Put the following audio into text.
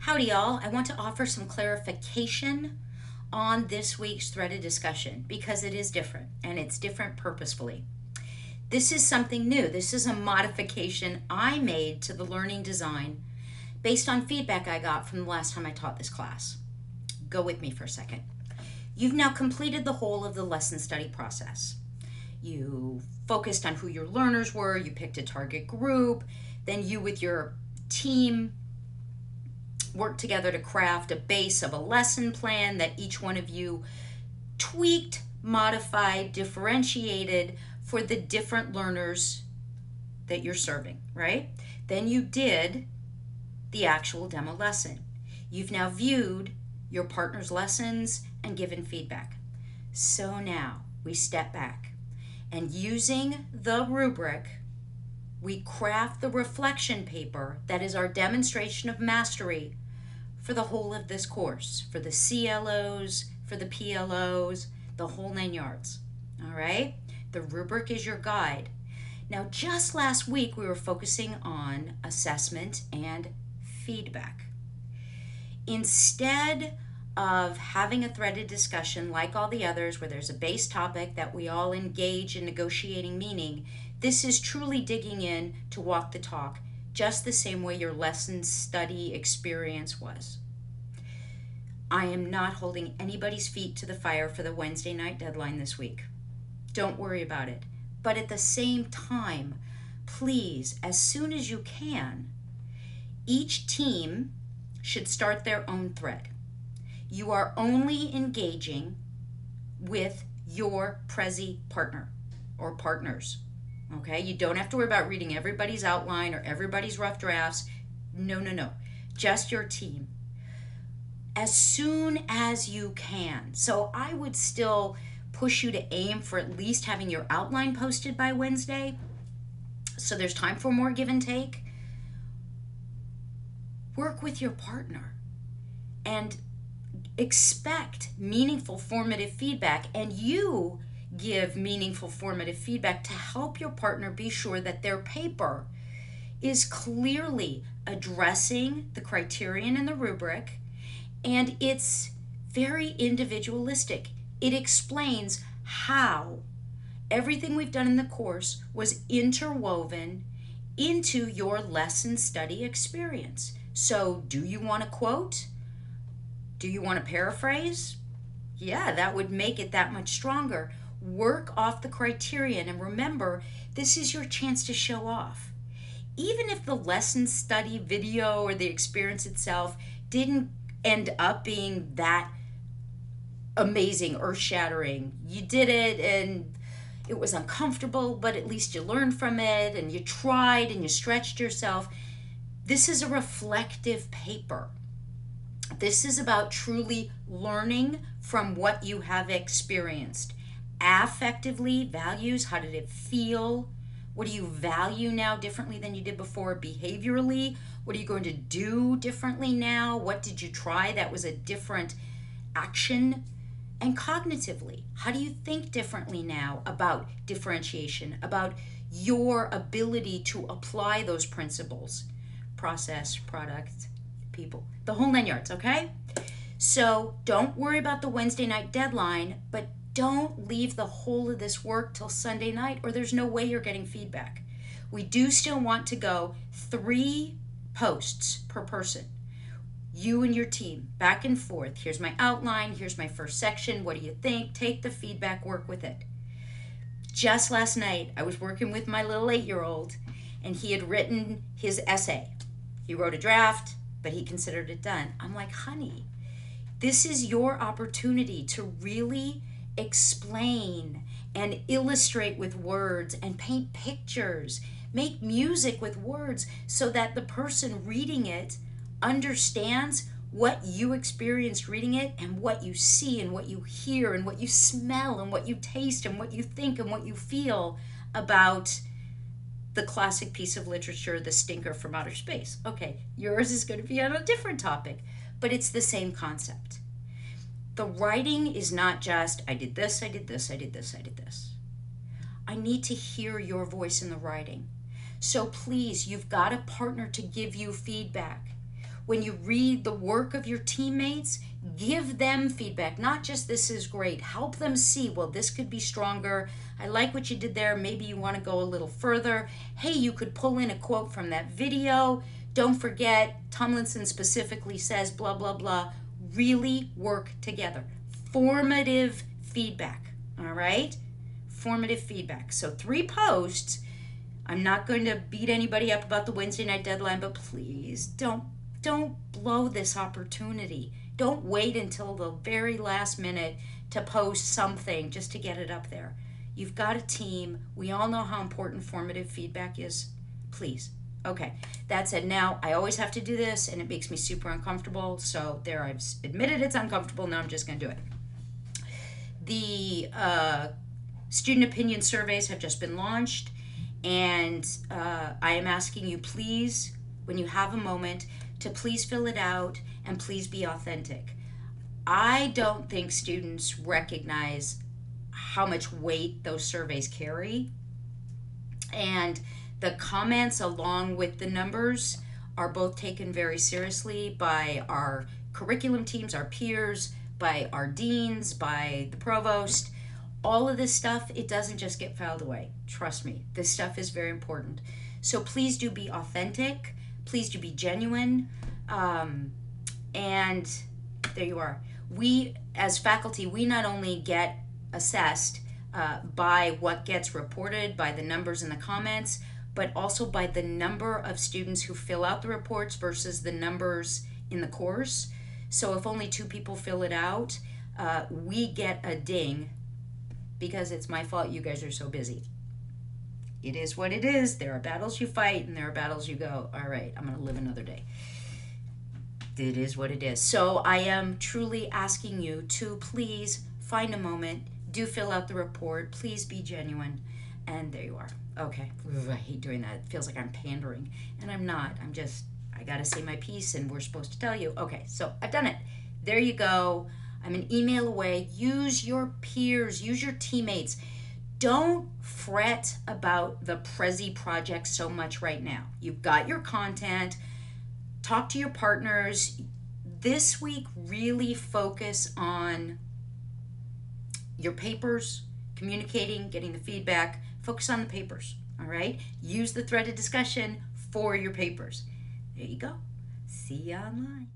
Howdy y'all, I want to offer some clarification on this week's threaded discussion because it is different and it's different purposefully. This is something new. This is a modification I made to the learning design based on feedback I got from the last time I taught this class. Go with me for a second. You've now completed the whole of the lesson study process. You focused on who your learners were, you picked a target group, then you with your team worked together to craft a base of a lesson plan that each one of you tweaked, modified, differentiated for the different learners that you're serving, right? Then you did the actual demo lesson. You've now viewed your partner's lessons and given feedback. So now we step back and using the rubric, we craft the reflection paper that is our demonstration of mastery for the whole of this course, for the CLOs, for the PLOs, the whole 9 yards. All right? The rubric is your guide. Now, just last week, we were focusing on assessment and feedback. Instead of having a threaded discussion like all the others where there's a base topic that we all engage in negotiating meaning, this is truly digging in to walk the talk, just the same way your lesson study experience was. I am not holding anybody's feet to the fire for the Wednesday night deadline this week. Don't worry about it. But at the same time, please, as soon as you can, each team should start their own thread. You are only engaging with your Prezi partner or partners. Okay, you don't have to worry about reading everybody's outline or everybody's rough drafts. No. Just your team. As soon as you can. So I would still push you to aim for at least having your outline posted by Wednesday. So there's time for more give and take. Work with your partner and expect meaningful formative feedback, and you give meaningful formative feedback to help your partner be sure that their paper is clearly addressing the criterion in the rubric and it's very individualistic. It explains how everything we've done in the course was interwoven into your lesson study experience. So do you want to quote? Do you want to paraphrase? Yeah, that would make it that much stronger. Work off the criterion, and remember, this is your chance to show off. Even if the lesson study video or the experience itself didn't end up being that amazing, earth-shattering, you did it and it was uncomfortable, but at least you learned from it and you tried and you stretched yourself. This is a reflective paper. This is about truly learning from what you have experienced. Affectively, values, how did it feel? What do you value now differently than you did before? Behaviorally, what are you going to do differently now? What did you try that was a different action? And cognitively, how do you think differently now about differentiation, about your ability to apply those principles? Process, product, people, the whole 9 yards, okay? So don't worry about the Wednesday night deadline, but don't leave the whole of this work till Sunday night or there's no way you're getting feedback. We do still want to go 3 posts per person. You and your team, back and forth. Here's my outline, here's my first section. What do you think? Take the feedback, work with it. Just last night, I was working with my little 8-year-old and he had written his essay. He wrote a draft, but he considered it done. I'm like, honey, this is your opportunity to really explain and illustrate with words and paint pictures, make music with words so that the person reading it understands what you experienced reading it and what you see and what you hear and what you smell and what you taste and what you think and what you feel about the classic piece of literature, The Stinker from Outer Space. Okay, yours is going to be on a different topic, but it's the same concept. The writing is not just, I did this, I did this, I did this, I did this. I need to hear your voice in the writing. So please, you've got a partner to give you feedback. when you read the work of your teammates, give them feedback, not just this is great. Help them see, well, this could be stronger. I like what you did there. Maybe you want to go a little further. Hey, you could pull in a quote from that video. Don't forget, Tomlinson specifically says blah, blah, blah. Really work together. Formative feedback, all right? Formative feedback. So 3 posts. I'm not going to beat anybody up about the Wednesday night deadline, but please don't blow this opportunity. Don't wait until the very last minute to post something just to get it up there. You've got a team. We all know how important formative feedback is. Please. Okay, that said, now I always have to do this, and it makes me super uncomfortable. So there, I've admitted it's uncomfortable. Now I'm just going to do it. The student opinion surveys have just been launched, and I am asking you, please, when you have a moment, to please fill it out and please be authentic. I don't think students recognize how much weight those surveys carry, and the comments along with the numbers are both taken very seriously by our curriculum teams, our peers, by our deans, by the provost. All of this stuff, it doesn't just get filed away. Trust me, this stuff is very important. So please do be authentic. Please do be genuine. And there you are. We, as faculty, we not only get assessed by what gets reported, by the numbers in the comments, but also by the number of students who fill out the reports versus the numbers in the course. So if only 2 people fill it out, we get a ding because it's my fault you guys are so busy. It is what it is. There are battles you fight and there are battles you go, all right, I'm going to live another day. It is what it is. So I am truly asking you to please find a moment, do fill out the report, please be genuine, and there you are. Okay, I hate doing that. It feels like I'm pandering, and I'm not. I gotta say my piece, and we're supposed to tell you. Okay, so I've done it. There you go. I'm an email away. Use your peers, use your teammates. Don't fret about the Prezi project so much right now. You've got your content. Talk to your partners. This week, really focus on your papers, communicating, getting the feedback. Focus on the papers, all right? Use the threaded discussion for your papers. There you go. See you online.